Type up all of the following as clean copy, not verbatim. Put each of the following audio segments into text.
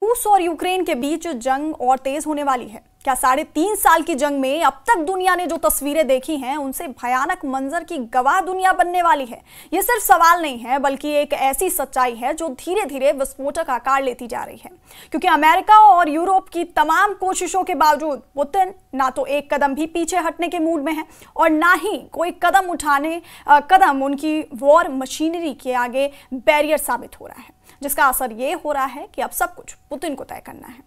रूस और यूक्रेन के बीच जंग और तेज होने वाली है। क्या 3.5 साल की जंग में अब तक दुनिया ने जो तस्वीरें देखी हैं उनसे भयानक मंजर की गवाह दुनिया बनने वाली है। ये सिर्फ सवाल नहीं है बल्कि एक ऐसी सच्चाई है जो धीरे धीरे विस्फोटक आकार लेती जा रही है, क्योंकि अमेरिका और यूरोप की तमाम कोशिशों के बावजूद पुतिन ना तो एक कदम भी पीछे हटने के मूड में है और ना ही कोई कदम उनकी वॉर मशीनरी के आगे बैरियर साबित हो रहा है, जिसका असर ये हो रहा है कि अब सब कुछ पुतिन को तय करना है।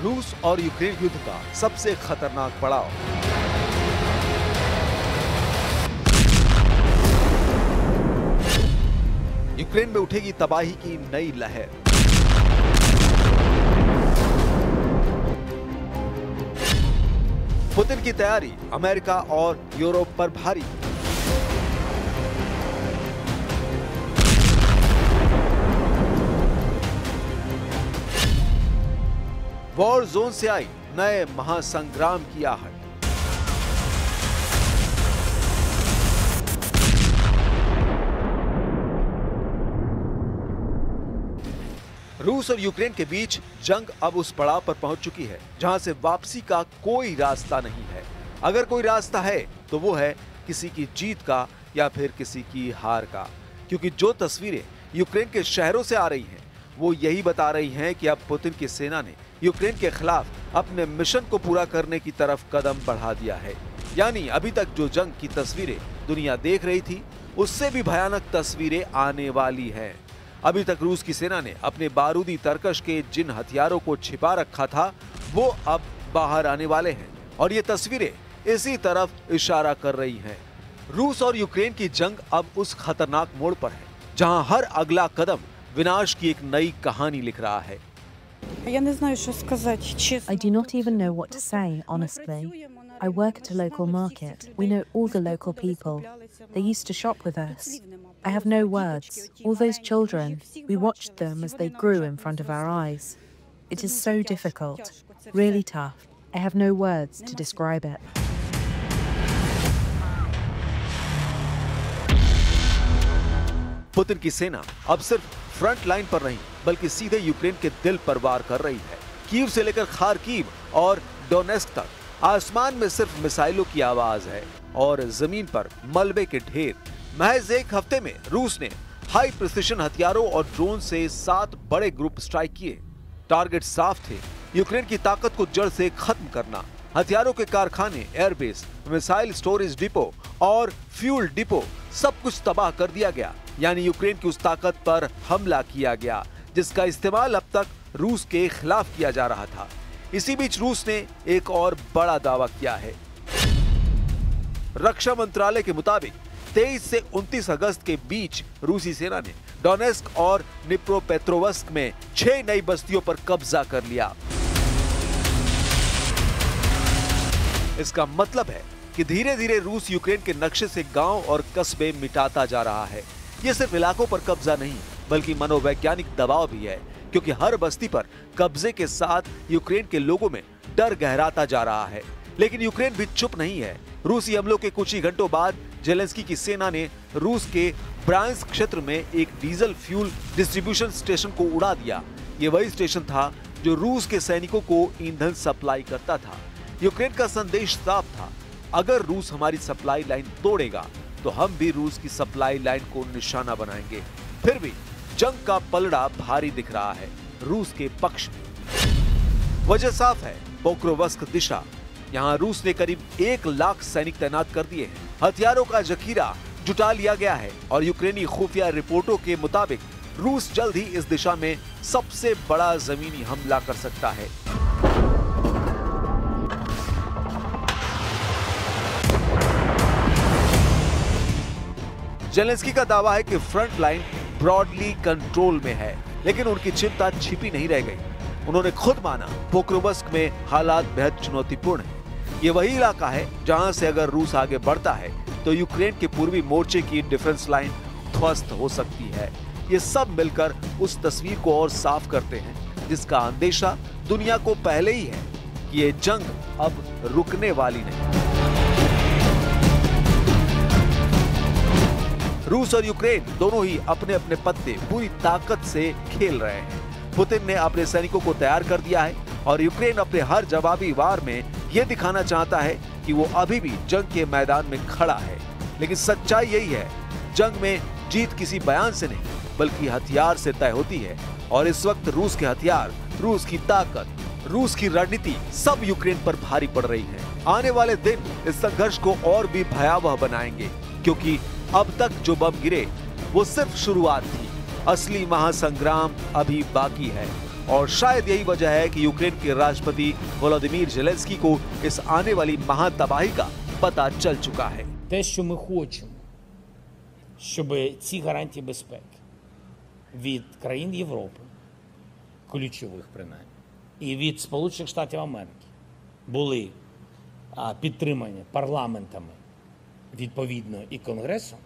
रूस और यूक्रेन युद्ध का सबसे खतरनाक पड़ाव। यूक्रेन में उठेगी तबाही की नई लहर। पुतिन की तैयारी अमेरिका और यूरोप पर भारी। वॉर जोन से आई नए महासंग्राम की आहट। रूस और यूक्रेन के बीच जंग अब उस पड़ाव पर पहुंच चुकी है जहां से वापसी का कोई रास्ता नहीं है। अगर कोई रास्ता है तो वो है किसी की जीत का या फिर किसी की हार का, क्योंकि जो तस्वीरें यूक्रेन के शहरों से आ रही हैं वो यही बता रही हैं कि अब पुतिन की सेना ने यूक्रेन के खिलाफ अपने मिशन को पूरा करने की तरफ कदम बढ़ा दिया है। यानी अभी तक जो जंग की तस्वीरें दुनिया देख रही थी उससे भी भयानक तस्वीरें आने वाली हैं। अभी तक रूस की सेना ने अपने बारूदी तरकश के जिन हथियारों को छिपा रखा था वो अब बाहर आने वाले हैं और ये तस्वीरें इसी तरफ इशारा कर रही हैं। रूस और यूक्रेन की जंग अब उस खतरनाक मोड़ पर है जहां हर अगला कदम विनाश की एक नई कहानी लिख रहा है। I do not even know what to say, honestly. I work at a local market. We know all the local people. They used to shop with us. I have no words. All those children, we watched them as they grew in front of our eyes. It is so difficult, really tough. I have no words to describe it. Putin की सेना अब सिर्फ front line पर नहीं बल्कि सीधे Ukraine के दिल पर वार कर रही है। कीव से लेकर खार्किव और डोनेस्क तक आसमान में सिर्फ मिसाइलों की आवाज है और जमीन पर मलबे के ढेर। महज एक हफ्ते में रूस ने हाई प्रिसिशन हथियारों और ड्रोन से 7 बड़े ग्रुप स्ट्राइक किए। टारगेट साफ थे, यूक्रेन की ताकत को जड़ से खत्म करना। हथियारों के कारखाने, एयरबेस, मिसाइल स्टोरेज डिपो और फ्यूल डिपो सब कुछ तबाह कर दिया गया। यानी यूक्रेन की उस ताकत पर हमला किया गया जिसका इस्तेमाल अब तक रूस के खिलाफ किया जा रहा था। इसी बीच रूस ने एक और बड़ा दावा किया है। रक्षा मंत्रालय के मुताबिक 23 से 29 अगस्त के बीच रूसी सेना ने डोनेस्क और निप्रोपेट्रोवस्क में 6 नई बस्तियों पर कब्जा कर लिया। इसका मतलब है कि धीरे धीरे रूस यूक्रेन के नक्शे से गांव और कस्बे मिटाता जा रहा है। ये सिर्फ इलाकों पर कब्जा नहीं बल्कि मनोवैज्ञानिक दबाव भी है, क्योंकि हर बस्ती पर कब्जे के साथ यूक्रेन के लोगों में डर गहराता जा रहा है। लेकिन यूक्रेन भी चुप नहीं है। रूसी हमलों के कुछ ही घंटों बाद जेलेंस्की की सेना ने रूस के ब्रांस्क क्षेत्र में एक डीजल फ्यूल डिस्ट्रीब्यूशन स्टेशन को उड़ा दिया। ये वही स्टेशन था जो रूस के सैनिकों को ईंधन सप्लाई करता था। यूक्रेन का संदेश साफ था, अगर रूस हमारी सप्लाई लाइन तोड़ेगा तो हम भी रूस की सप्लाई लाइन को निशाना बनाएंगे। फिर भी जंग का पलड़ा भारी दिख रहा है रूस के पक्ष में। वजह साफ है, पोक्रोवस्क दिशा। यहाँ रूस ने करीब 1 लाख सैनिक तैनात कर दिए हैं। हथियारों का जखीरा जुटा लिया गया है और यूक्रेनी खुफिया रिपोर्टों के मुताबिक रूस जल्द ही इस दिशा में सबसे बड़ा जमीनी हमला कर सकता है। जेलेंस्की का दावा है कि फ्रंट लाइन ब्रॉडली कंट्रोल में है, लेकिन उनकी चिंता छिपी नहीं रह गई। उन्होंने खुद माना पोक्रोवस्क में हालात बेहद चुनौतीपूर्ण हैं। ये वही इलाका है जहां से अगर रूस आगे बढ़ता है तो यूक्रेन के पूर्वी मोर्चे की डिफेंस लाइन ध्वस्त हो सकती है। ये सब मिलकर उस तस्वीर को और साफ करते हैं जिसका अंदेशा दुनिया को पहले ही है कि ये जंग अब रुकने वाली नहीं। रूस और यूक्रेन दोनों ही अपने अपने पत्ते पूरी ताकत से खेल रहे हैं। पुतिन ने अपने सैनिकों को तैयार कर दिया है और यूक्रेन अपने हर जवाबी वार में यह दिखाना चाहता है कि वो अभी भी जंग के मैदान में खड़ा है। लेकिन सच्चाई यही है, जंग में जीत किसी बयान से नहीं बल्कि हथियार से तय होती है। और इस वक्त रूस के हथियार, रूस की ताकत, रूस की रणनीति सब यूक्रेन पर भारी पड़ रही है। आने वाले दिन इस संघर्ष को और भी भयावह बनाएंगे, क्योंकि अब तक जो बम गिरे वो सिर्फ शुरुआत थी। असली महासंग्राम अभी बाकी है और शायद यही वजह है कि यूक्रेन के राष्ट्रपति वोलोदिमीर ज़ेलेंस्की को इस आने वाली महातबाही का पता चल चुका है। Те, що ми хочемо, щоб ці гарантії безпеки від країн Європи, ключових принаймні, і від Сполучених Штатів Америки були підтримані парламентами відповідно і Конгресом,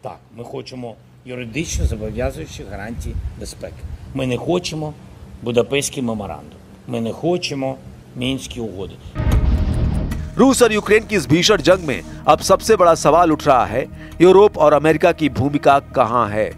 так, ми хочемо юридично зобов'язуючі гарантії безпеки. Ми не хочемо Будапештський меморандум. Ми не хочемо Мінські угоди. रूस और यूक्रेन की इस भीषण जंग में अब सबसे बड़ा सवाल उठ रहा है, यूरोप और अमेरिका की भूमिका कहां है?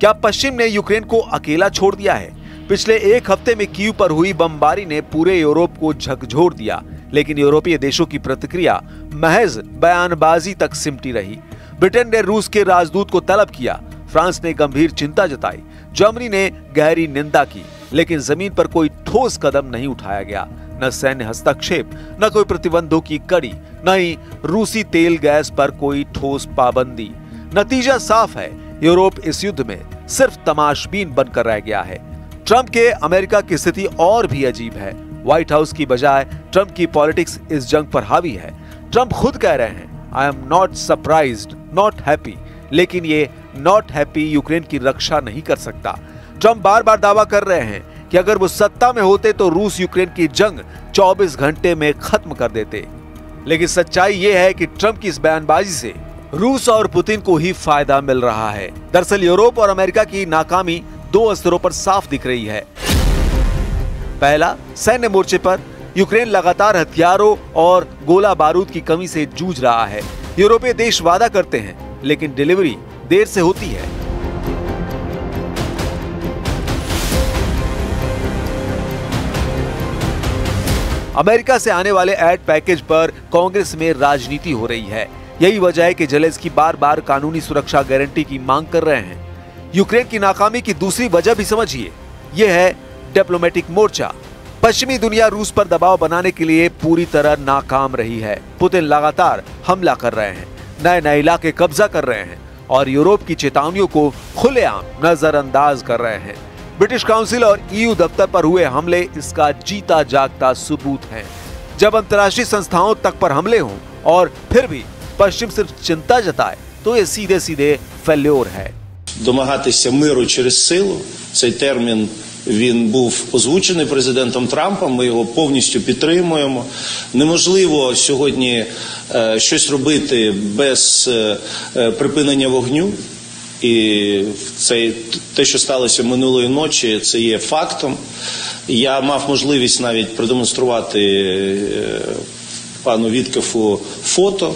क्या पश्चिम ने यूक्रेन को अकेला छोड़ दिया है? पिछले एक हफ्ते में कीव पर हुई बमबारी ने पूरे यूरोप को झकझोर दिया, लेकिन यूरोपीय देशों की प्रतिक्रिया महज बयानबाजी तक सिमटी रही। ब्रिटेन ने रूस के राजदूत को तलब किया, फ्रांस ने गंभीर चिंता जताई, जर्मनी ने गहरी निंदा की, लेकिन जमीन पर कोई ठोस कदम नहीं उठाया गया। न सैन्य हस्तक्षेप, न कोई प्रतिबंधों की कड़ी, न ही रूसी तेल गैस पर कोई ठोस पाबंदी। नतीजा साफ है, यूरोप इस युद्ध में सिर्फ तमाशबीन बनकर रह गया है। ट्रंप के अमेरिका की स्थिति और भी अजीब है। व्हाइट हाउस की बजाय ट्रंप की पॉलिटिक्स इस जंग पर हावी है। ट्रंप खुद कह रहे हैं, I am not surprised, not happy, लेकिन ये नॉट हैप्पी यूक्रेन की रक्षा नहीं कर सकता। ट्रंप बार बार दावा कर रहे हैं कि अगर वो सत्ता में होते तो रूस यूक्रेन की जंग 24 घंटे में खत्म कर देते। लेकिन सच्चाई ये है कि ट्रंप की इस बयानबाजी से रूस और पुतिन को ही फायदा मिल रहा है। दरअसल यूरोप और अमेरिका की नाकामी दो स्तरों पर साफ दिख रही है। पहला, सैन्य मोर्चे पर यूक्रेन लगातार हथियारों और गोला बारूद की कमी से जूझ रहा है। यूरोपीय देश वादा करते हैं, लेकिन डिलीवरी देर से होती है। अमेरिका से आने वाले एड पैकेज पर कांग्रेस में राजनीति हो रही है। यही वजह है कि ज़ेलेंस्की बार बार कानूनी सुरक्षा गारंटी की मांग कर रहे हैं। यूक्रेन की नाकामी की दूसरी वजह भी समझिए, यह है डिप्लोमेटिक मोर्चा। पश्चिमी दुनिया रूस पर दबाव बनाने के लिए पूरी तरह नाकाम रही है। पुतिन लगातार हमला कर रहे हैं, नए नए इलाके कब्जा कर रहे हैं और यूरोप की चेतावनियों को खुलेआम नजरअंदाज कर रहे हैं। ब्रिटिश काउंसिल और ईयू दफ्तर पर हुए हमले इसका जीता जागता सबूत हैं। जब अंतर्राष्ट्रीय संस्थाओं तक पर हमले हों और फिर भी पश्चिम सिर्फ चिंता जताए, तो ये सीधे सीधे फेल्योर है। Домагатися миру через силу, цей термін він був озвучений президентом Трампом, ми його повністю підтримуємо. Неможливо сьогодні щось робити без припинення вогню. І те, що сталося минулої ночі, це є фактом. Я мав можливість навіть продемонструвати пану Віткофу фото,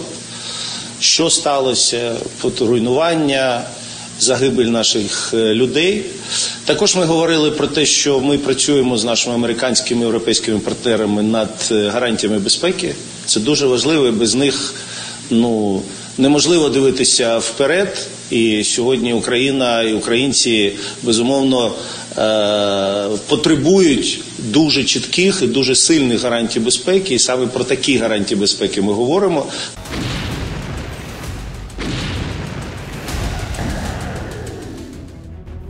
що сталося, фоторуйнування, загибель наших людей. Також ми говорили про те, що ми працюємо з нашими американськими і європейськими партнерами над гарантіями безпеки. Це дуже важливо, і без них неможливо дивитися вперед. І сьогодні Україна і українці, безумовно, потребують дуже чітких і дуже сильних гарантій безпеки. І саме про такі гарантії безпеки ми говоримо.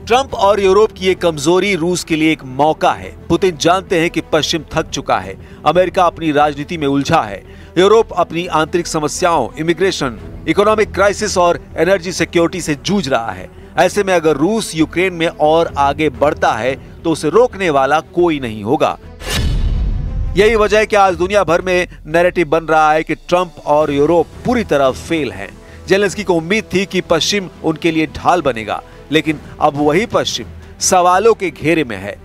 ट्रंप और यूरोप की ये कमजोरी रूस के लिए एक मौका है। पुतिन जानते हैं कि पश्चिम थक चुका है, अमेरिका अपनी राजनीति में उलझा है, यूरोप अपनी आंतरिक समस्याओं, इमिग्रेशन, इकोनॉमिक क्राइसिस और एनर्जी सिक्योरिटी से जूझ रहा है। ऐसे में अगर रूस यूक्रेन में और आगे बढ़ता है तो उसे रोकने वाला कोई नहीं होगा। यही वजह है कि आज दुनिया भर में नैरेटिव बन रहा है कि ट्रंप और यूरोप पूरी तरह फेल हैं। ज़ेलेंस्की को उम्मीद थी कि पश्चिम उनके लिए ढाल बनेगा, लेकिन अब वही पश्चिम सवालों के घेरे में है।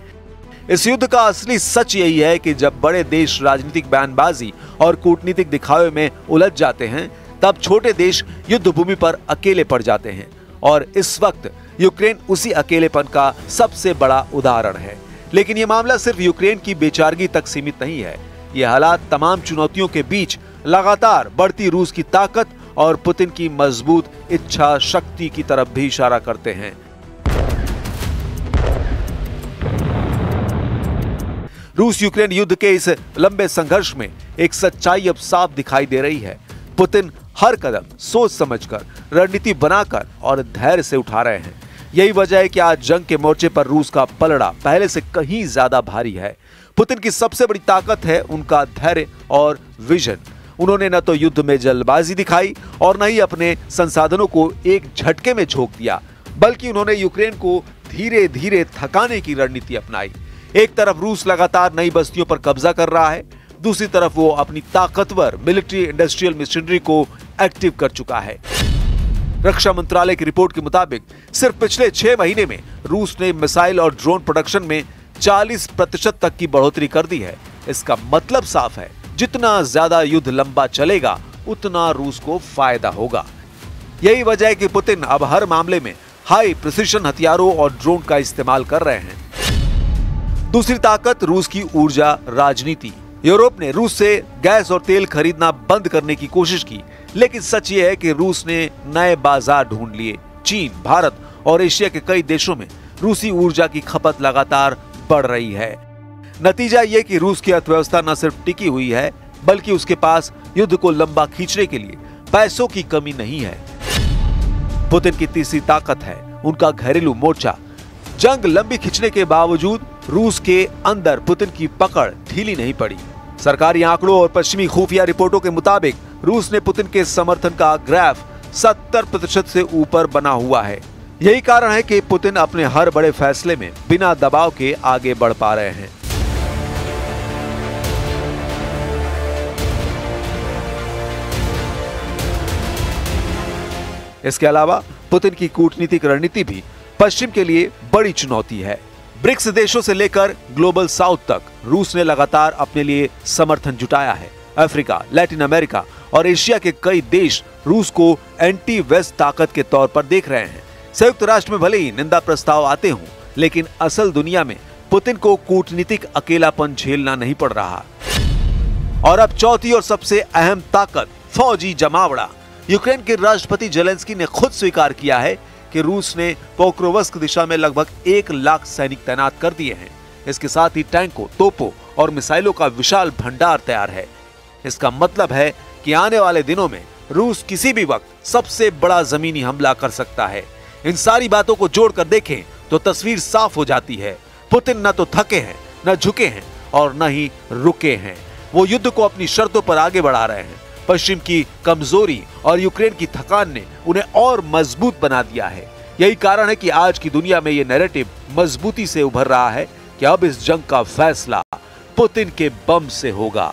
इस युद्ध का असली सच यही है कि जब बड़े देश राजनीतिक बयानबाजी और कूटनीतिक दिखावे में उलझ जाते हैं, तब छोटे देश युद्ध भूमि पर अकेले पड़ जाते हैं। और इस वक्त यूक्रेन उसी अकेलेपन का सबसे बड़ा उदाहरण है। लेकिन यह मामला सिर्फ यूक्रेन की बेचारगी तक सीमित नहीं है। ये हालात तमाम चुनौतियों के बीच लगातार बढ़ती रूस की ताकत और पुतिन की मजबूत इच्छा शक्ति की तरफ भी इशारा करते हैं। रूस यूक्रेन युद्ध के इस लंबे संघर्ष में एक सच्चाई अब साफ दिखाई दे रही है। पुतिन हर कदम सोच समझकर, रणनीति बनाकर और धैर्य से उठा रहे हैं। यही वजह है कि आज जंग के मोर्चे पर रूस का पलड़ा पहले से कहीं ज्यादा भारी है। पुतिन की सबसे बड़ी ताकत है उनका धैर्य और विजन। उन्होंने न तो युद्ध में जल्दबाजी दिखाई और न ही अपने संसाधनों को एक झटके में झोंक दिया, बल्कि उन्होंने यूक्रेन को धीरे धीरे थकाने की रणनीति अपनाई। एक तरफ रूस लगातार नई बस्तियों पर कब्जा कर रहा है, दूसरी तरफ वो अपनी ताकतवर मिलिट्री इंडस्ट्रियल मशीनरी को एक्टिव कर चुका है। रक्षा मंत्रालय की रिपोर्ट के मुताबिक सिर्फ पिछले 6 महीने में रूस ने मिसाइल और ड्रोन प्रोडक्शन में 40% तक की बढ़ोतरी कर दी है। इसका मतलब साफ है, जितना ज्यादा युद्ध लंबा चलेगा उतना रूस को फायदा होगा। यही वजह है कि पुतिन अब हर मामले में हाई प्रिसिशन हथियारों और ड्रोन का इस्तेमाल कर रहे हैं। दूसरी ताकत रूस की ऊर्जा राजनीति। यूरोप ने रूस से गैस और तेल खरीदना बंद करने की कोशिश की, लेकिन सच ये है कि रूस ने नए बाजार ढूंढ लिए। चीन, भारत और एशिया के कई देशों में रूसी ऊर्जा की खपत लगातार बढ़ रही है। नतीजा ये कि रूस की अर्थव्यवस्था न सिर्फ टिकी हुई है, बल्कि उसके पास युद्ध को लंबा खींचने के लिए पैसों की कमी नहीं है। पुतिन की तीसरी ताकत है उनका घरेलू मोर्चा। जंग लंबी खिंचने के बावजूद रूस के अंदर पुतिन की पकड़ ढीली नहीं पड़ी। सरकारी आंकड़ों और पश्चिमी खुफिया रिपोर्टों के मुताबिक रूस ने पुतिन के समर्थन का ग्राफ 70% से ऊपर बना हुआ है। यही कारण है कि पुतिन अपने हर बड़े फैसले में बिना दबाव के आगे बढ़ पा रहे हैं। इसके अलावा पुतिन की कूटनीतिक रणनीति भी पश्चिम के लिए बड़ी चुनौती है। ब्रिक्स देशों से लेकर ग्लोबल साउथ तक रूस ने लगातार अपने लिए समर्थन जुटाया है। अफ्रीका, लैटिन अमेरिका और एशिया के कई देश रूस को एंटी वेस्ट ताकत के तौर पर देख रहे हैं। संयुक्त राष्ट्र में भले ही निंदा प्रस्ताव आते हों, लेकिन असल दुनिया में पुतिन को कूटनीतिक अकेलापन झेलना नहीं पड़ रहा। और अब चौथी और सबसे अहम ताकत, फौजी जमावड़ा। यूक्रेन के राष्ट्रपति जेलेंस्की ने खुद स्वीकार किया है कि रूस ने पोक्रोवस्क दिशा में लगभग 1 लाख सैनिक तैनात कर दिए हैं। इसके साथ ही टैंकों, तोपों और मिसाइलों का विशाल भंडार तैयार है। इसका मतलब है कि आने वाले दिनों में रूस किसी भी वक्त सबसे बड़ा जमीनी हमला कर सकता है। इन सारी बातों को जोड़कर देखें तो तस्वीर साफ हो जाती है। पुतिन न तो थके हैं, न झुके हैं और न ही रुके हैं। वो युद्ध को अपनी शर्तों पर आगे बढ़ा रहे हैं। पश्चिम की कमजोरी और यूक्रेन की थकान ने उन्हें और मजबूत बना दिया है। यही कारण है कि आज की दुनिया में ये नैरेटिव मजबूती से उभर रहा है कि अब इस जंग का फैसला पुतिन के बम से होगा।